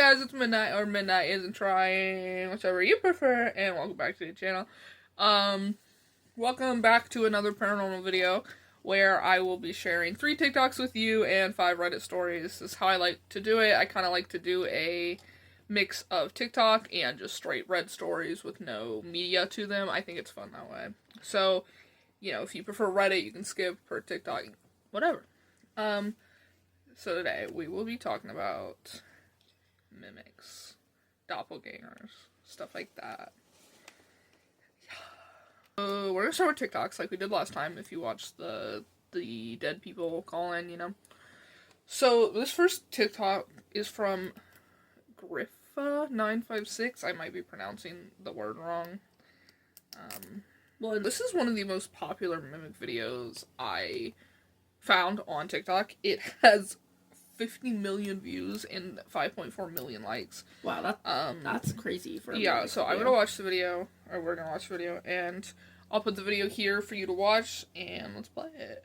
guys, it's Midnight, or Midnight Isn't Trying, whichever you prefer, and welcome back to the channel. Welcome back to another paranormal video, where I will be sharing 3 TikToks with you and 5 Reddit stories. This is how I like to do it. I kind of like to do a mix of TikTok and just straight Reddit stories with no media to them. I think it's fun that way. So, you know, if you prefer Reddit, you can skip per TikTok, whatever. So today we will be talking about mimics, doppelgangers, stuff like that. So we're gonna start with TikToks like we did last time. If you watched the dead people call in, you know. So this first TikTok is from Griffa956. I might be pronouncing the word wrong. Well, this is one of the most popular mimic videos I found on TikTok. It has 50 million views and 5.4 million likes. Wow, that's crazy for a yeah, so video. I'm gonna watch the video, or we're gonna watch the video, and I'll put the video here for you to watch, and let's play it.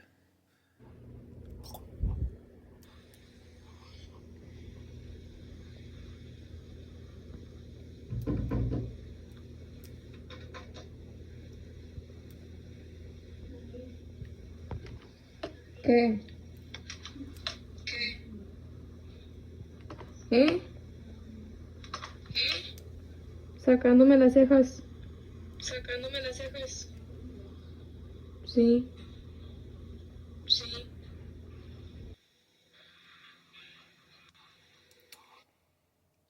¿Qué? ¿Eh? Sacándome las cejas. ¿Sacándome las cejas? Sí. Sí.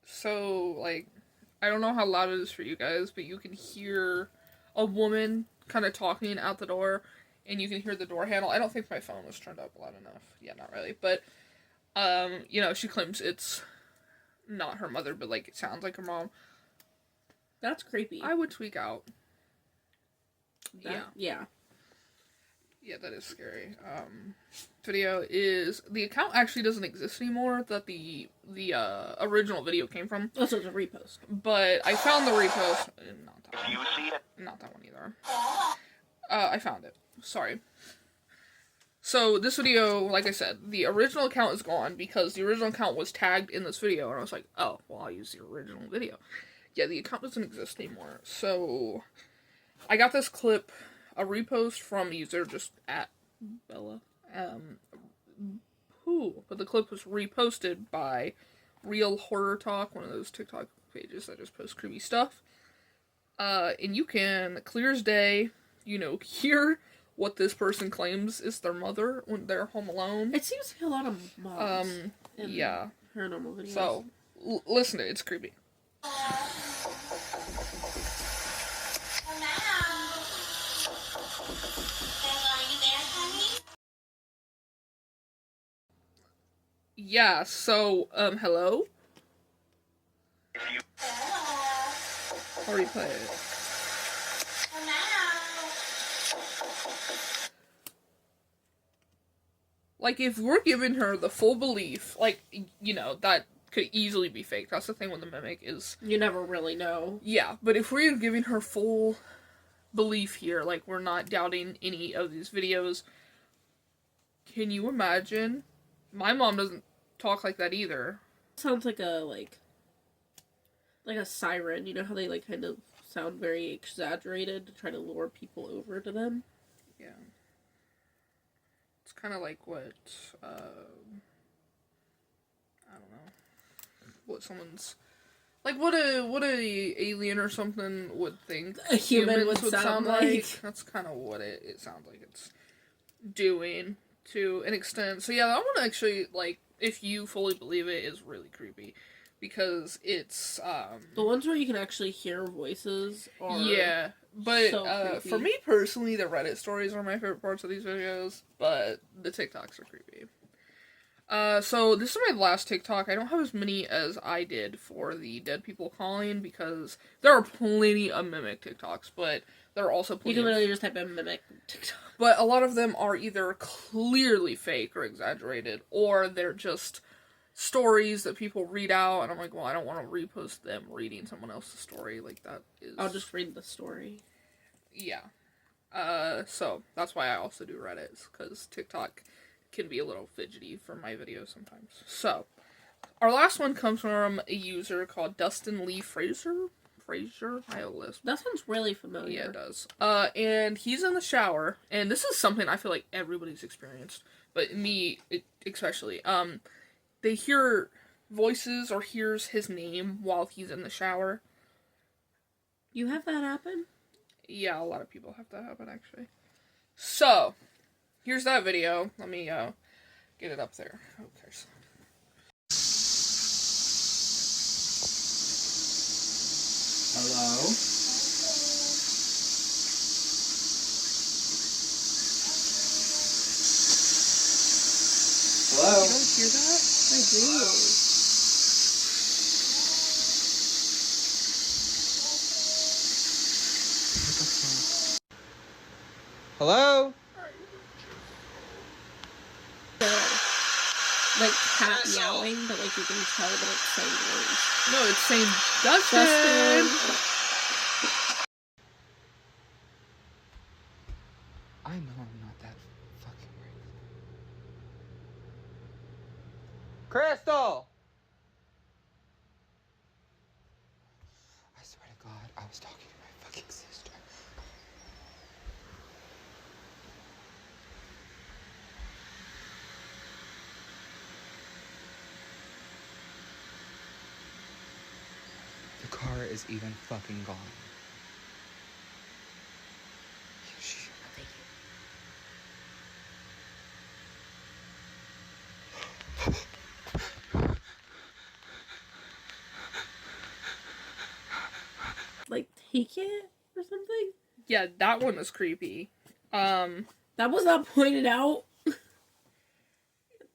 So, like, I don't know how loud it is for you guys, but you can hear a woman kind of talking out the door, and you can hear the door handle. I don't think my phone was turned up loud enough. Yeah, not really. But, you know, she claims it's not her mother, but, like, it sounds like her mom. That's creepy. I would tweak out. Yeah. Yeah, that is scary. Video is... The account actually doesn't exist anymore that the original video came from. Oh, so it's a repost. But I found the repost. Not that one. You see it? Not that one either. I found it. Sorry. So, this video, like I said, the original account is gone because the original account was tagged in this video, and I was like, oh, well, I'll use the original video. Yeah, the account doesn't exist anymore. So, I got this clip, a repost from a user, just at Bella. But the clip was reposted by Real Horror Talk, one of those TikTok pages that just post creepy stuff. And you can, clear as day, you know, hear what this person claims is their mother when they're home alone. It seems like a lot of moms. Yeah. Paranormal videos. So, listen to it, it's creepy. Yeah, so, hello? I'll replay it. Like, if we're giving her the full belief, like, you know, that could easily be fake. That's the thing with the mimic is... You never really know. Yeah, but if we're giving her full belief here, like, we're not doubting any of these videos, can you imagine? My mom doesn't talk like that either. Sounds like a siren. You know how they, like, kind of sound very exaggerated to try to lure people over to them? Yeah. It's kind of like what, I don't know, what someone's, like, what a alien or something would think a human humans would sound like. That's kind of what it sounds like it's doing to an extent. So yeah, that one actually, like, if you fully believe it, is really creepy. Because it's, the ones where you can actually hear voices are... Yeah, but, so for me personally, the Reddit stories are my favorite parts of these videos, but the TikToks are creepy. So this is my last TikTok. I don't have as many as I did for the dead people calling, because there are plenty of mimic TikToks, but there are also plenty You can literally just type in mimic TikTok. But a lot of them are either clearly fake or exaggerated, or they're just stories that people read out, and I'm like, well, I don't want to repost them reading someone else's story. Like, that is... I'll just read the story. Yeah. So, that's why I also do Reddit, because TikTok can be a little fidgety for my videos sometimes. So, our last one comes from a user called Dustin Lee Fraser. I have a list. That sounds really familiar. Yeah, it does. And he's in the shower, and this is something I feel like everybody's experienced, but me especially. They hear voices or hears his name while he's in the shower. You have that happen? Yeah, a lot of people have that happen, actually. So, here's that video. Let me get it up there. Okay. Hello? Hello? You don't hear that? I do. Hello? Like cat meowing, but like you can tell that it's saying words. No, it's saying Dustin. I know I'm not that fucking weird. Crystal! I swear to God, I was talking to my fucking sister. The car is even fucking gone. Thank you. Like take it or something? Yeah, that one was creepy. That was not pointed out.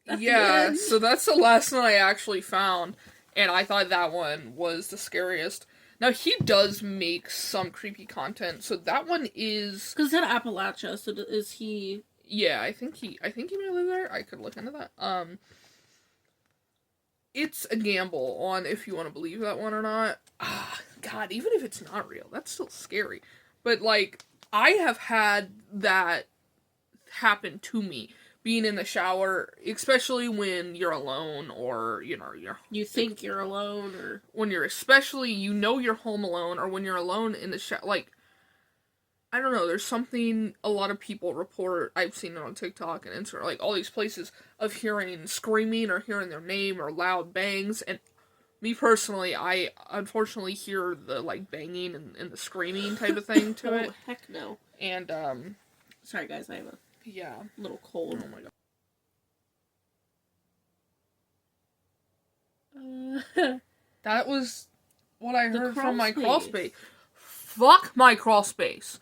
At the Yeah, end. so that's the last one I actually found, and I thought that one was the scariest. Now, he does make some creepy content, so that one is... Because it's in Appalachia, so is he... Yeah, I think he may live there. I could look into that. It's a gamble on if you want to believe that one or not. God, even if it's not real, that's still scary. But, like, I have had that happen to me. Being in the shower, especially when you're alone, or, you know, You think you're alone, or... when you're especially, you know you're home alone, or when you're alone in the shower, like, I don't know, there's something a lot of people report, I've seen it on TikTok and Instagram, like, all these places of hearing screaming, or hearing their name, or loud bangs, and me personally, I unfortunately hear the, like, banging and the screaming type of thing to it. Oh, heck no. And, Sorry guys, I have a yeah. little cold. Oh my god. That was what I heard from my crawl space. Fuck my crawl space.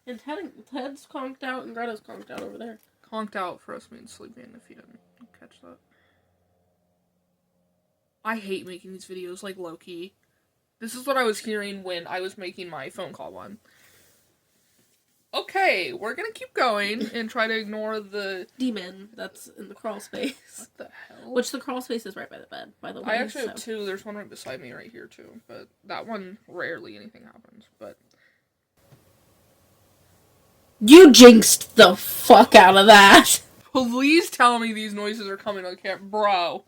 And Ted's conked out and Greta's conked out over there. Conked out for us means sleeping, if you didn't catch that. I hate making these videos like low-key. This is what I was hearing when I was making my phone call one. Okay, we're gonna keep going and try to ignore the... demon that's in the crawl space. What the hell? Which the crawl space is right by the bed, by the way. I actually have two. There's one right beside me right here, too. But that one, rarely anything happens. But You jinxed the fuck out of that! please tell me these noises are coming on camera. Bro.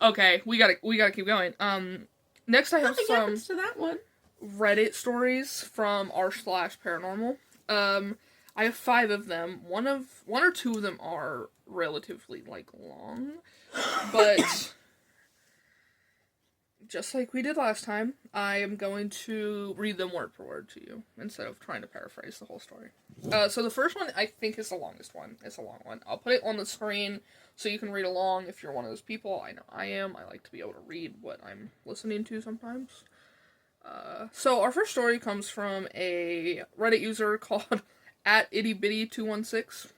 Okay, we gotta keep going. Next I have Nothing some happens to that one. Reddit stories from r/paranormal. I have 5 of them. One or two of them are relatively, like, long. But just like we did last time, I am going to read them word for word to you, instead of trying to paraphrase the whole story. So the first one, I think, is the longest one. It's a long one. I'll put it on the screen so you can read along if you're one of those people. I know I am. I like to be able to read what I'm listening to sometimes. So our first story comes from a Reddit user called @ittybitty216.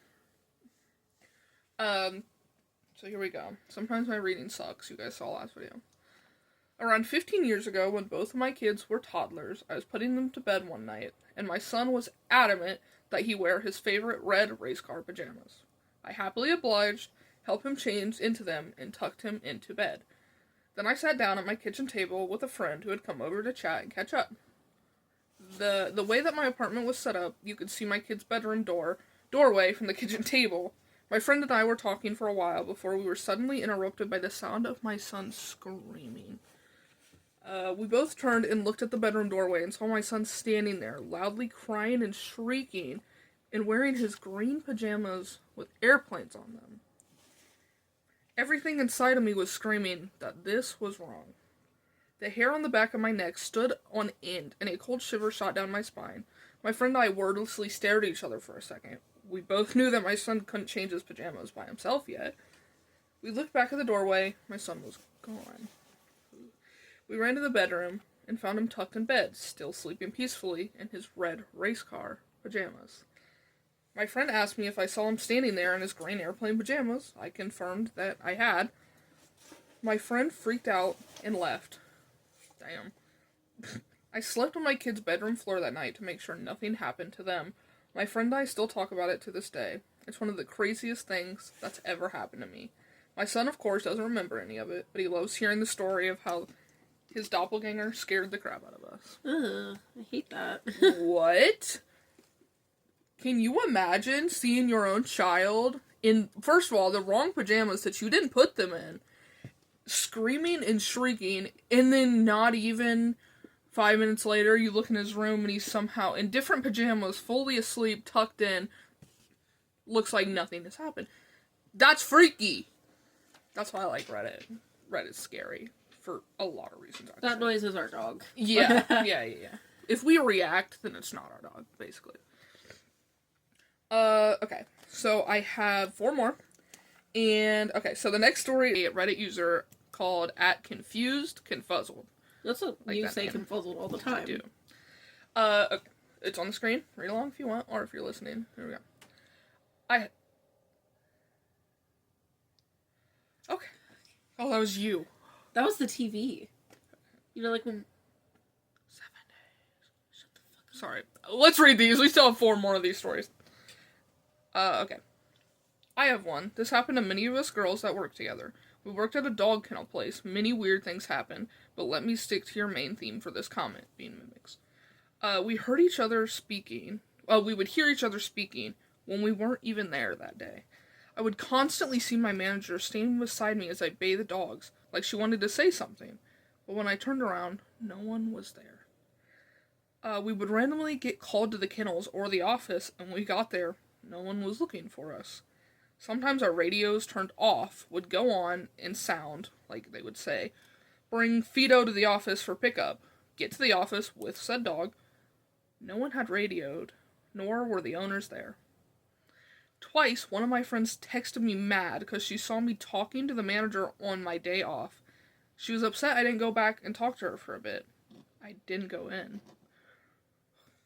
So here we go. Sometimes my reading sucks. You guys saw last video. Around 15 years ago, when both of my kids were toddlers, I was putting them to bed one night, and my son was adamant that he wear his favorite red race car pajamas. I happily obliged, helped him change into them, and tucked him into bed. Then I sat down at my kitchen table with a friend who had come over to chat and catch up. The way that my apartment was set up, you could see my kid's bedroom doorway from the kitchen table, My friend and I were talking for a while before we were suddenly interrupted by the sound of my son screaming. We both turned and looked at the bedroom doorway and saw my son standing there, loudly crying and shrieking, and wearing his green pajamas with airplanes on them. Everything inside of me was screaming that this was wrong. The hair on the back of my neck stood on end, and a cold shiver shot down my spine. My friend and I wordlessly stared at each other for a second. We both knew that my son couldn't change his pajamas by himself yet. We looked back at the doorway. My son was gone. We ran to the bedroom and found him tucked in bed, still sleeping peacefully in his red race car pajamas. My friend asked me if I saw him standing there in his green airplane pajamas. I confirmed that I had. My friend freaked out and left. Damn. I slept on my kid's bedroom floor that night to make sure nothing happened to them. My friend and I still talk about it to this day. It's one of the craziest things that's ever happened to me. My son, of course, doesn't remember any of it, but he loves hearing the story of how his doppelganger scared the crap out of us. I hate that. What? Can you imagine seeing your own child in, first of all, the wrong pajamas that you didn't put them in, screaming and shrieking, and then not even 5 minutes later, you look in his room and he's somehow in different pajamas, fully asleep, tucked in, looks like nothing has happened. That's freaky! That's why I like Reddit. Reddit's scary. For a lot of reasons, actually. That noise is our dog. Yeah. If we react, then it's not our dog, basically. Okay. So I have 4 more. And, okay, so the next story, a Reddit user called @ConfusedConfuzzled. That's what Like you that say name. confuzzled all the time. I do. Okay. It's on the screen. Read along if you want, or if you're listening. Here we go. Okay. Oh, that was you. That was the TV. You know, like when... 7 days. Shut the fuck up. Sorry. Let's read these. We still have 4 more of these stories. Okay. I have one. This happened to many of us girls that work together. We worked at a dog kennel place. Many weird things happen, but let me stick to your main theme for this comment, being mimics. We heard each other speaking. We would hear each other speaking when we weren't even there that day. I would constantly see my manager standing beside me as I bathed the dogs, like she wanted to say something. But when I turned around, no one was there. We would randomly get called to the kennels or the office, and when we got there, no one was looking for us. Sometimes our radios turned off would go on and sound, like they would say, bring Fido to the office for pickup. Get to the office with said dog. No one had radioed, nor were the owners there. Twice, one of my friends texted me mad because she saw me talking to the manager on my day off. She was upset I didn't go back and talk to her for a bit. I didn't go in.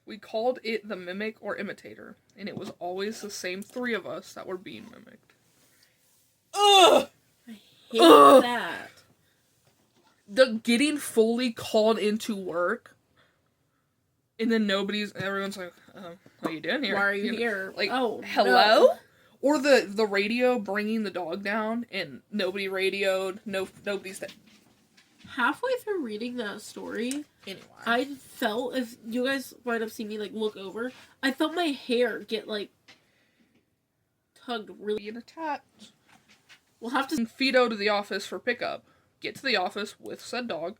We called it the mimic or imitator, and it was always the same 3 of us that were being mimicked. Ugh! I hate that. The getting fully called into work, and then everyone's like, what are you doing here? Why are you here? Like, oh, hello? No. Or the radio bringing the dog down, and nobody radioed, nobody's there. Halfway through reading that story, Anyway. I felt, if you guys might have seen me, like, look over, I felt my hair get, like, tugged really. Being attacked. We'll have to... Fido to the office for pickup. Get to the office with said dog.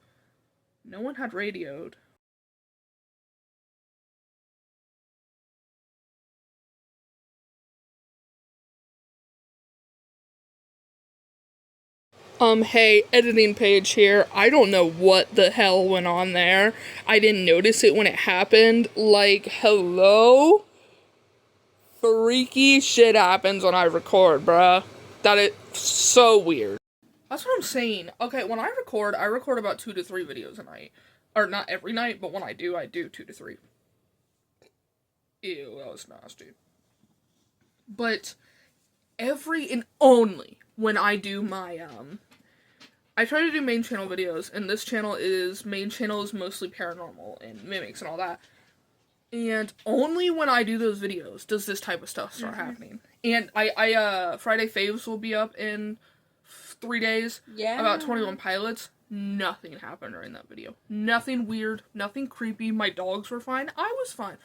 No one had radioed. Hey, editing page here. I don't know what the hell went on there. I didn't notice it when it happened. Like, hello? Freaky shit happens when I record, bruh. That is so weird. That's what I'm saying. Okay, when I record about 2 to 3 videos a night. Or not every night, but when I do 2 to 3. Ew, that was nasty. But every and only when I do my, I try to do main channel videos, and this main channel is mostly paranormal and mimics and all that. And only when I do those videos does this type of stuff start happening. And I Friday Faves will be up in 3 days. Yeah. About 21 Pilots. Nothing happened during that video. Nothing weird. Nothing creepy. My dogs were fine. I was fine.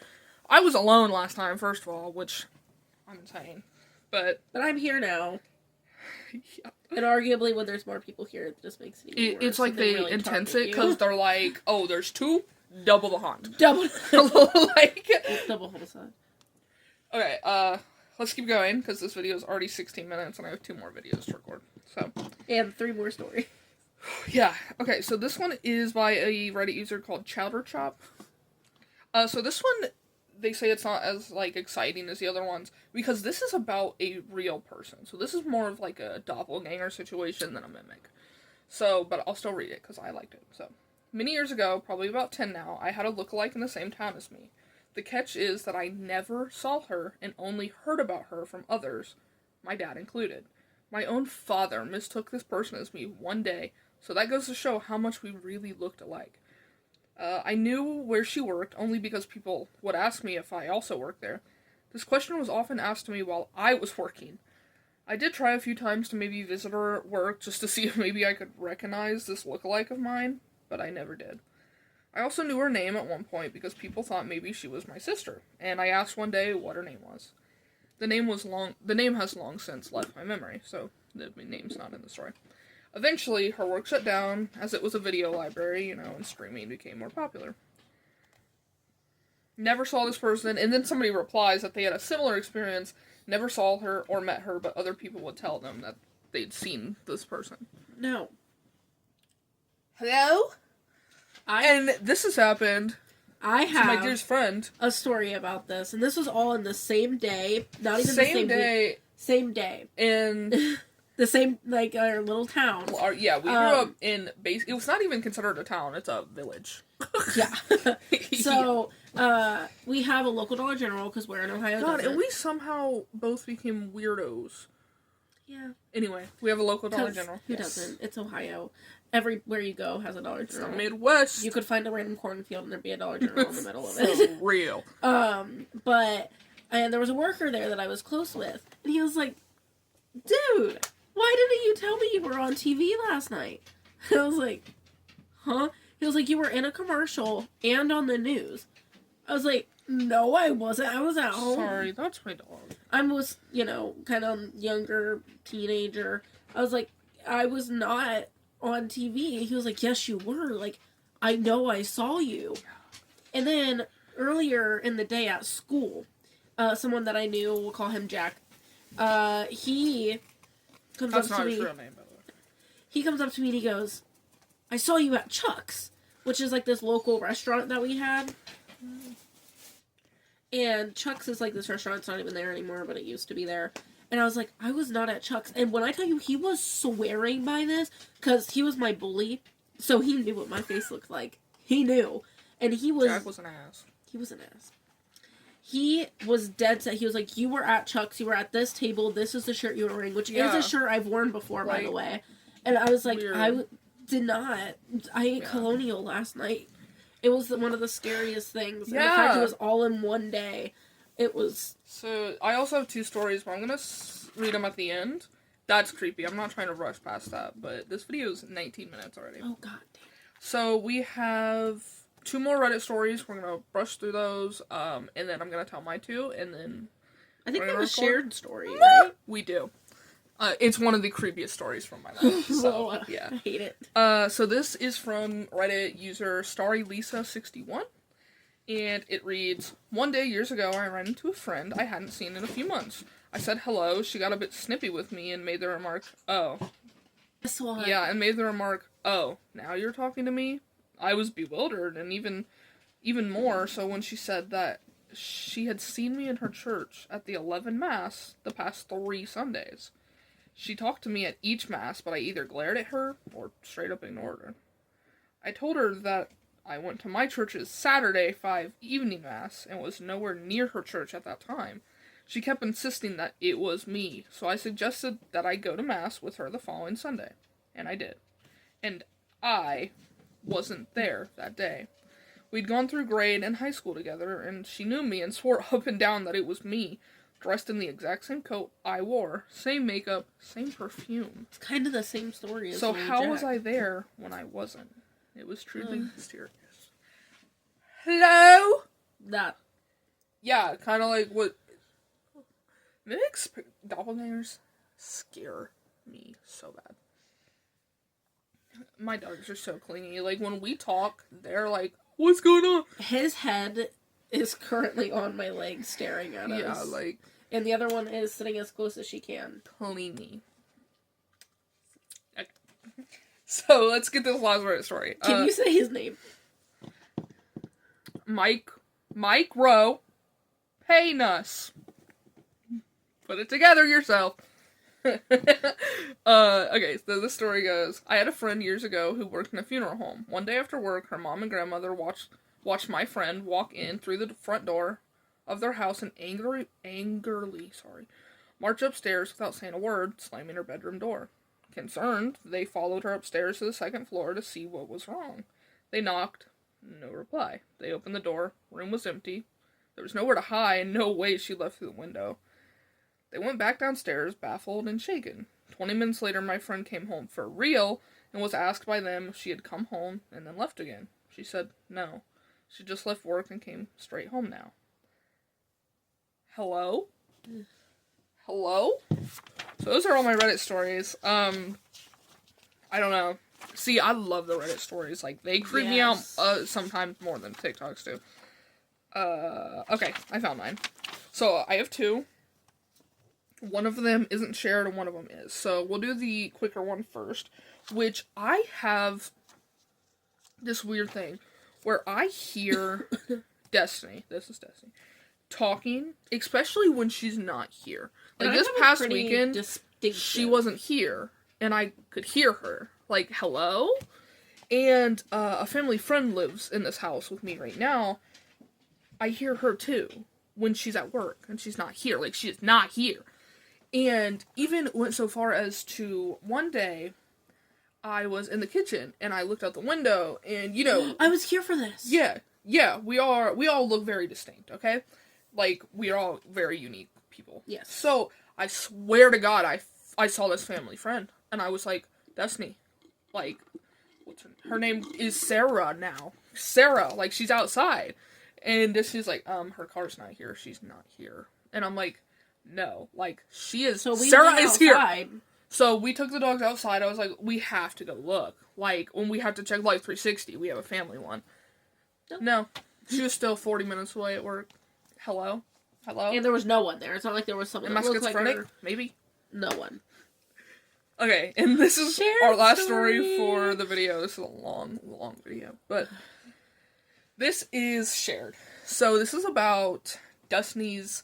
I was alone last time, first of all, which I'm insane. But I'm here now. yeah. And arguably, when there's more people here, it just makes it even worse. It's like if they really intense target it because you. they're like, oh, there's 2, double the haunt. double Like, double homicide. okay, let's keep going because this video is already 16 minutes and I have 2 more videos to record. So, And 3 more stories. yeah. Okay, so this one is by a Reddit user called Chowder Chop. So this one, they say it's not as, like, exciting as the other ones because this is about a real person. So this is more of, like, a doppelganger situation than a mimic. So, but I'll still read it because I liked it. So, many years ago, probably about 10 now, I had a lookalike in the same town as me. The catch is that I never saw her and only heard about her from others, my dad included. My own father mistook this person as me one day, so that goes to show how much we really looked alike. I knew where she worked only because people would ask me if I also worked there. This question was often asked to me while I was working. I did try a few times to maybe visit her at work just to see if maybe I could recognize this lookalike of mine, but I never did. I also knew her name at one point because people thought maybe she was my sister, and I asked one day what her name was. The name has long since left my memory, so the name's not in the story. Eventually, her work shut down, as it was a video library, and streaming became more popular. Never saw this person, and then somebody replies that they had a similar experience, never saw her or met her, but other people would tell them that they'd seen this person. No. Hello? And this has happened I to have my dearest friend. a story about this, and this was all in the same day. Not even Same the same day. week. Same day. And The same, like, our little town. we grew up in it was not even considered a town, it's a village. Yeah. So, we have a local Dollar General, because we're in Ohio. God, doesn't. and we somehow both became weirdos. Yeah. Anyway, we have a local Dollar 'Cause General. Who Yes. doesn't? It's Ohio. Everywhere you go has a Dollar It's the General. Midwest. You could find a random cornfield and there'd be a Dollar General in the middle of For it. real. And there was a worker there that I was close with, and he was like, "Dude, why didn't you tell me you were on TV last night?" And I was like, "Huh?" He was like, "You were in a commercial and on the news." I was like, "No, I wasn't. I was at home." Sorry, that's my dog. I was, kind of younger, teenager. I was like, "I was not on TV." He was like, "Yes, you were. Like, I know I saw you." And then earlier in the day at school, someone that I knew, we'll call him Jack, he comes That's up not to his me. real name, by the way. He comes up to me and he goes, "I saw you at Chuck's," which is like this local restaurant that we had. And Chuck's is like this restaurant. It's not even there anymore, but it used to be there. And I was like, "I was not at Chuck's." And when I tell you, he was swearing by this, because he was my bully, so he knew what my face looked like. He knew. And he was... Jack was an ass. He was an ass. He was dead set. He was like, "You were at Chuck's. You were at this table. This is the shirt you were wearing," which is a shirt I've worn before, by the way. And I was like, Weird. did not. I ate Colonial last night. It was one of the scariest things. And the fact it was all in one day. It was... So, I also have 2 stories, but I'm gonna read them at the end. That's creepy. I'm not trying to rush past that, but this video is 19 minutes already. Oh, god damn. So, we have 2 more Reddit stories. We're gonna brush through those, and then I'm gonna tell my 2, and then... I think we have a record? shared story, right? We do. It's one of the creepiest stories from my life. So, Well, yeah. I hate it. So this is from Reddit user StarryLisa61, and it reads, "One day years ago, I ran into a friend I hadn't seen in a few months. I said hello, she got a bit snippy with me and made the remark, 'Oh.' Guess what? Yeah, and made the remark, 'Oh, now you're talking to me?' I was bewildered, and even more so when she said that she had seen me in her church at the 11 Mass the past 3 Sundays. She talked to me at each Mass, but I either glared at her or straight up ignored her. I told her that I went to my church's Saturday 5 evening Mass and was nowhere near her church at that time. She kept insisting that it was me, so I suggested that I go to Mass with her the following Sunday. And I did. And I wasn't there that day. We'd gone through grade and high school together, and she knew me and swore up and down that it was me, dressed in the exact same coat I wore, same makeup, same perfume. It's kind of the same story as So me and how Jack. was I there when I wasn't? It was truly mysterious. Hello? That. Yeah, kind of like what... Mimics, doppelgangers scare me so bad. My dogs are so clingy. Like, when we talk, they're like, what's going on? His head is currently on my leg staring at us. Yeah, like... And the other one is sitting as close as she can. Clingy. Okay. So, let's get this last Reddit story. Can you say his name? Mike Rowe Paynus. Put it together yourself. Okay, so the story goes, I had a friend years ago who worked in a funeral home. One day after work, her mom and grandmother watched my friend walk in through the front door of their house and angrily march upstairs without saying a word, slamming her bedroom door. Concerned, they followed her upstairs to the second floor to see what was wrong. They knocked. No reply. They opened the door. Room was empty. There was nowhere to hide, and no way she left through the window. They went back downstairs, baffled and shaken. 20 minutes later, my friend came home for real and was asked by them if she had come home and then left again. She said no. She just left work and came straight home now. Hello? Hello? So those are all my Reddit stories. I don't know. See, I love the Reddit stories. Like, they creep me out sometimes more than TikToks do. Okay, I found mine. So, I have two. One of them isn't shared and one of them is. So, we'll do the quicker one first, which I have this weird thing where I hear Destiny, this is Destiny, talking, especially when she's not here. Like, this past weekend, she wasn't here, and I could hear her. Like, hello? And a family friend lives in this house with me right now. I hear her too when she's at work and she's not here. Like, she is not here. And even went so far as to one day I was in the kitchen and I looked out the window and, you know, I was here for this. Yeah, we all look very distinct, okay? Like, we are all very unique people. Yes. So, I swear to God, I saw this family friend and I was like, Destiny. Like, what's her name is Sarah now. Sarah, like, she's outside. And she's like, her car's not here. She's not here. And I'm like, no. Like, she is. So Sarah is here. So we took the dogs outside. I was like, we have to go look. Like, when we have to check Life 360, we have a family one. No. She was still 40 minutes away at work. Hello? And there was no one there. It's not like there was someone that looked like her. Maybe? No one. Okay, and this is our last story for the video. This is a long, long video. But this is shared. So this is about Destiny's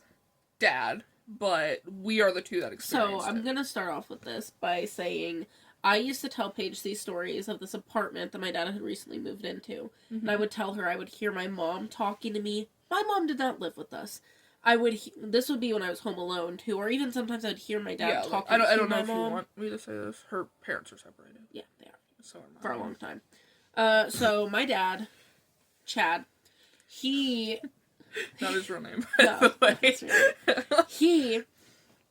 dad, but we are the two that experienced it. So I'm going to start off with this by saying I used to tell Paige these stories of this apartment that my dad had recently moved into. Mm-hmm. And I would tell her I would hear my mom talking to me. My mom did not live with us. This would be when I was home alone, too, or even sometimes I'd hear my dad talking to my mom. I don't know if you want me to say this. Her parents are separated. Yeah, they are. So for a long time. So my dad, Chad, he... Not his real name, no, he,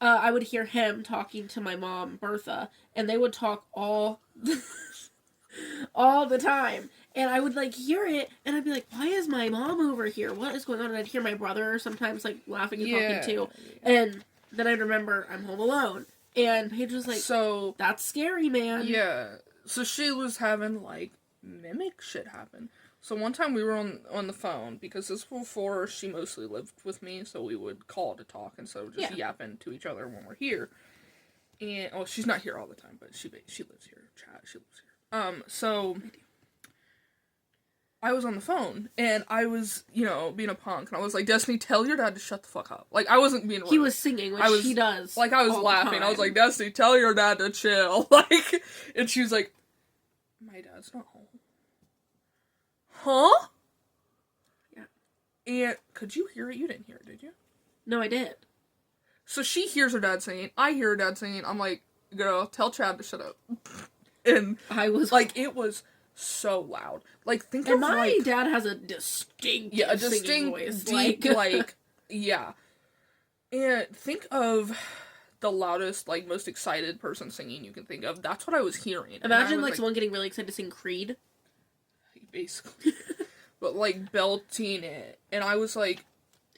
I would hear him talking to my mom, Bertha, and they would talk all the time. And I would, like, hear it, and I'd be like, why is my mom over here? What is going on? And I'd hear my brother sometimes, like, laughing and talking, too. Yeah. And then I'd remember I'm home alone. And Paige was like, so, that's scary, man. Yeah. So she was having, like, mimic shit happen. So one time we were on the phone, because this was before she mostly lived with me, so we would call to talk instead of just yapping to each other when we're here. And, oh, she's not here all the time, but she lives here. Chat, she lives here. So... I was on the phone, and I was, you know, being a punk, and I was like, Destiny, tell your dad to shut the fuck up. Like, I wasn't being rude. He was singing, which he does. Like, I was laughing. I was like, Destiny, tell your dad to chill. Like, and she was like, my dad's not home. Huh? Yeah. And, could you hear it? You didn't hear it, did you? No, I did. So she hears her dad singing, I hear her dad singing, I'm like, girl, tell Chad to shut up. And, I was like, it was... so loud. Like, think of, my dad has a distinct voice. Like, yeah. And think of the loudest, like, most excited person singing you can think of. That's what I was hearing. Imagine, like, someone getting really excited to sing Creed. Basically. But, like, belting it. And I was like...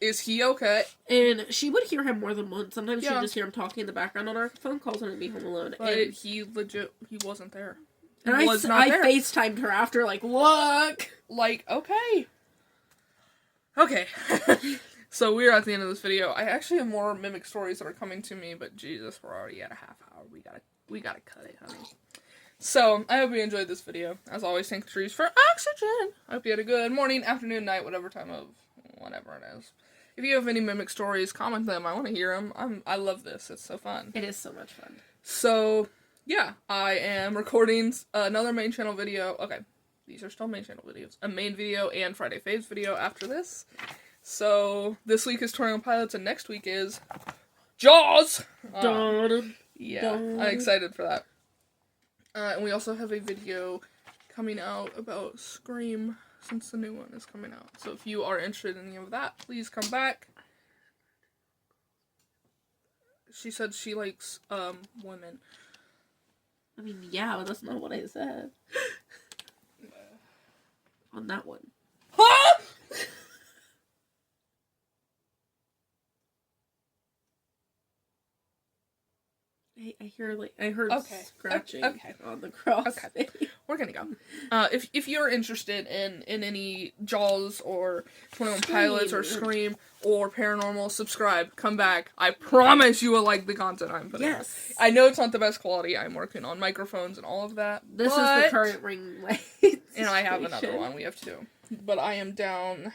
Is he okay? And she would hear him more than once. Sometimes Yeah. she'd just hear him talking in the background on our phone calls and it'd be home alone. But And, he wasn't there. and He I was not there. FaceTimed her after, like, look! Like, okay. Okay. So we're at the end of this video. I actually have more mimic stories that are coming to me, but Jesus, we're already at a half hour. We gotta cut it, honey. So, I hope you enjoyed this video. As always, thank the trees for oxygen. I hope you had a good morning, afternoon, night, whatever time of whatever it is. If you have any mimic stories, comment them. I want to hear them. I love this. It's so fun. It is so much fun. So, yeah, I am recording another main channel video. Okay, these are still main channel videos. A main video and Friday Faves video after this. So, this week is Touring on Pilots, and next week is Jaws! Yeah, I'm excited for that. And we also have a video coming out about Scream, since the new one is coming out. So if you are interested in any of that, please come back. She said she likes, women. I mean, yeah, but that's not what I said. On that one. Huh? I heard Okay. scratching Okay. on the cross. Okay. We're gonna go. If you're interested in any Jaws or 21 Pilots or Scream or Paranormal, subscribe, come back. I promise you will like the content I'm putting out. Yes. I know it's not the best quality. I'm working on microphones and all of that. This is but- the current ring light. And I have another situation. one. We have two. But I am down.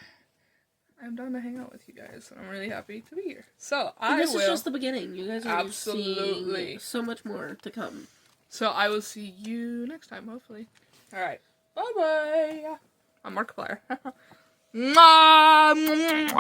I'm down to hang out with you guys, and I'm really happy to be here. So And this will. is just the beginning. You guys are Absolutely. seeing so much more to come. So I will see you next time, hopefully. All right. Bye bye. I'm Markiplier. Mwah!